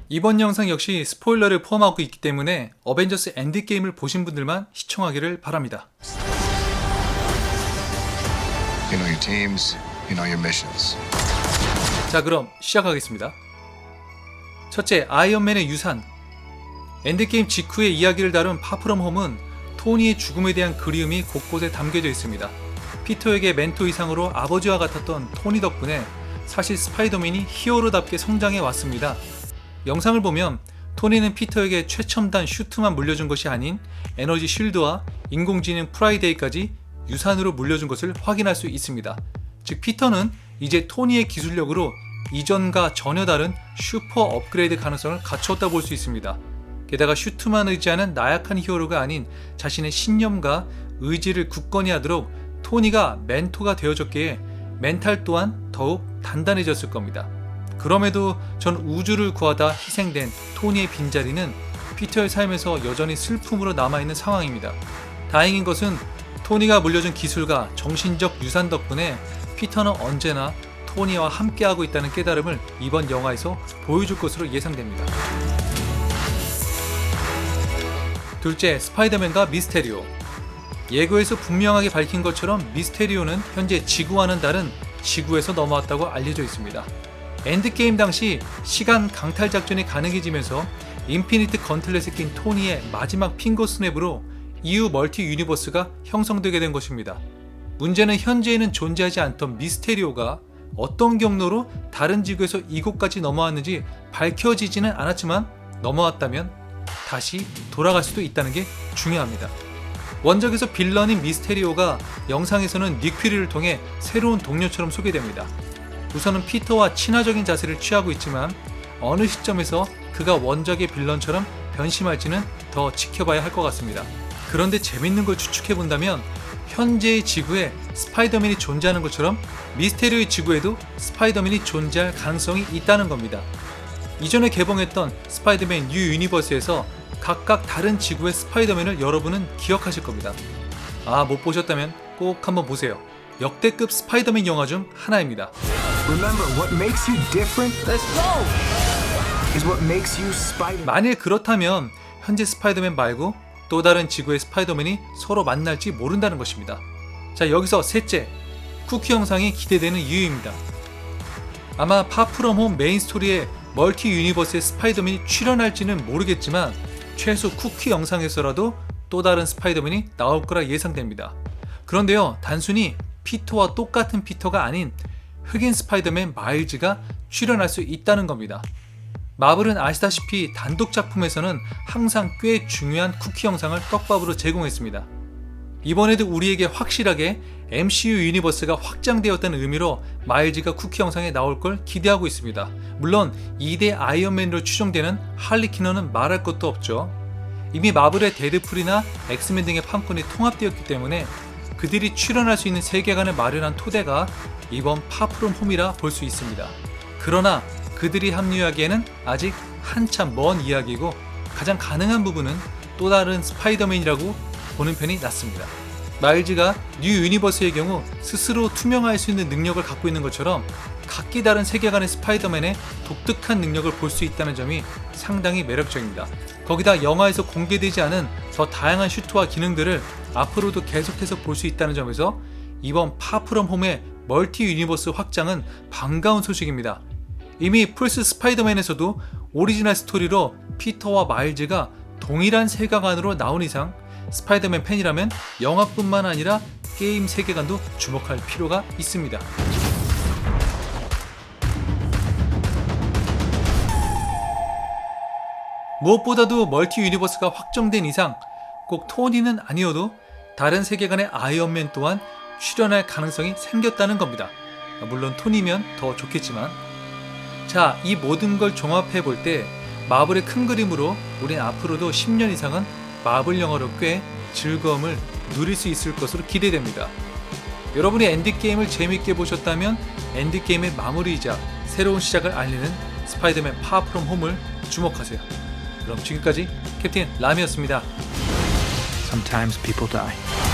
이번 영상 역시 스포일러를 포함하고 있기 때문에 어벤져스 엔드게임을 보신 분들만 시청하기를 바랍니다. You know your teams, you know your missions. 자, 그럼 시작하겠습니다. 첫째, 아이언맨의 유산. 엔드게임 직후의 이야기를 다룬 파프롬 홈은 토니의 죽음에 대한 그리움이 곳곳에 담겨져 있습니다. 피터에게 멘토 이상으로 아버지와 같았던 토니 덕분에 사실 스파이더맨이 히어로답게 성장해 왔습니다. 영상을 보면 토니는 피터에게 최첨단 슈트만 물려준 것이 아닌 에너지 쉴드와 인공지능 프라이데이까지 유산으로 물려준 것을 확인할 수 있습니다. 즉 피터는 이제 토니의 기술력으로 이전과 전혀 다른 슈퍼 업그레이드 가능성을 갖추었다 볼 수 있습니다. 게다가 슈트만 의지하는 나약한 히어로가 아닌 자신의 신념과 의지를 굳건히 하도록 토니가 멘토가 되어줬기에 멘탈 또한 더욱 단단해졌을 겁니다. 그럼에도 전 우주를 구하다 희생된 토니의 빈자리는 피터의 삶에서 여전히 슬픔으로 남아있는 상황입니다. 다행인 것은 토니가 물려준 기술과 정신적 유산 덕분에 피터는 언제나 토니와 함께하고 있다는 깨달음을 이번 영화에서 보여줄 것으로 예상됩니다. 둘째, 스파이더맨과 미스테리오. 예고에서 분명하게 밝힌 것처럼 미스테리오는 현재 지구와는 다른 지구에서 넘어왔다고 알려져 있습니다. 엔드게임 당시 시간 강탈 작전이 가능해지면서 인피니트 건틀렛에 낀 토니의 마지막 핑거 스냅으로 이후 멀티 유니버스가 형성되게 된 것입니다. 문제는 현재에는 존재하지 않던 미스테리오가 어떤 경로로 다른 지구에서 이곳까지 넘어왔는지 밝혀지지는 않았지만 넘어왔다면 다시 돌아갈 수도 있다는 게 중요합니다. 원작에서 빌런인 미스테리오가 영상에서는 닉 퓨리를 통해 새로운 동료처럼 소개됩니다. 우선은 피터와 친화적인 자세를 취하고 있지만 어느 시점에서 그가 원작의 빌런처럼 변심할지는 더 지켜봐야 할 것 같습니다. 그런데 재밌는 걸 추측해본다면 현재의 지구에 스파이더맨이 존재하는 것처럼 미스테리오의 지구에도 스파이더맨이 존재할 가능성이 있다는 겁니다. 이전에 개봉했던 스파이더맨 뉴 유니버스에서 각각 다른 지구의 스파이더맨을 여러분은 기억하실 겁니다. 못 보셨다면 꼭 한번 보세요. 역대급 스파이더맨 영화 중 하나입니다. Remember, what makes you different? Let's go! Is what makes you Spider-Man. 만일 그렇다면 현재 스파이더맨 말고 또 다른 지구의 스파이더맨이 서로 만날지 모른다는 것입니다. 자, 여기서 셋째, 쿠키 영상이 기대되는 이유입니다. 아마 파프롬 홈 메인 스토리에 멀티 유니버스의 스파이더맨이 출연할지는 모르겠지만 최소 쿠키 영상에서라도 또 다른 스파이더맨이 나올 거라 예상됩니다. 그런데요, 단순히 피터와 똑같은 피터가 아닌 흑인 스파이더맨 마일즈가 출연할 수 있다는 겁니다. 마블은 아시다시피 단독 작품에서는 항상 꽤 중요한 쿠키 영상을 떡밥으로 제공했습니다. 이번에도 우리에게 확실하게 MCU 유니버스가 확장되었다는 의미로 마일즈가 쿠키 영상에 나올 걸 기대하고 있습니다. 물론 2대 아이언맨으로 추정되는 할리퀸은 말할 것도 없죠. 이미 마블의 데드풀이나 엑스맨 등의 판권이 통합되었기 때문에 그들이 출연할 수 있는 세계관을 마련한 토대가 이번 파프롬 홈이라 볼 수 있습니다. 그러나 그들이 합류하기에는 아직 한참 먼 이야기이고 가장 가능한 부분은 또 다른 스파이더맨이라고 보는 편이 낫습니다. 마일즈가 뉴 유니버스의 경우 스스로 투명할 수 있는 능력을 갖고 있는 것처럼 각기 다른 세계관의 스파이더맨의 독특한 능력을 볼 수 있다는 점이 상당히 매력적입니다. 거기다 영화에서 공개되지 않은 더 다양한 슈트와 기능들을 앞으로도 계속해서 볼 수 있다는 점에서 이번 파프롬 홈의 멀티 유니버스 확장은 반가운 소식입니다. 이미 플스 스파이더맨에서도 오리지널 스토리로 피터와 마일즈가 동일한 세계관으로 나온 이상 스파이더맨 팬이라면 영화뿐만 아니라 게임 세계관도 주목할 필요가 있습니다. 무엇보다도 멀티 유니버스가 확정된 이상 꼭 토니는 아니어도 다른 세계관의 아이언맨 또한 출연할 가능성이 생겼다는 겁니다. 물론 토니면 더 좋겠지만, 자, 이 모든 걸 종합해 볼 때 마블의 큰 그림으로 우린 앞으로도 10년 이상은 마블 영화로 꽤 즐거움을 누릴 수 있을 것으로 기대됩니다. 여러분이 엔드게임을 재밌게 보셨다면 엔드게임의 마무리이자 새로운 시작을 알리는 스파이더맨 파프롬 홈을 주목하세요. 그럼 지금까지 캡틴 람이었습니다. Sometimes people die.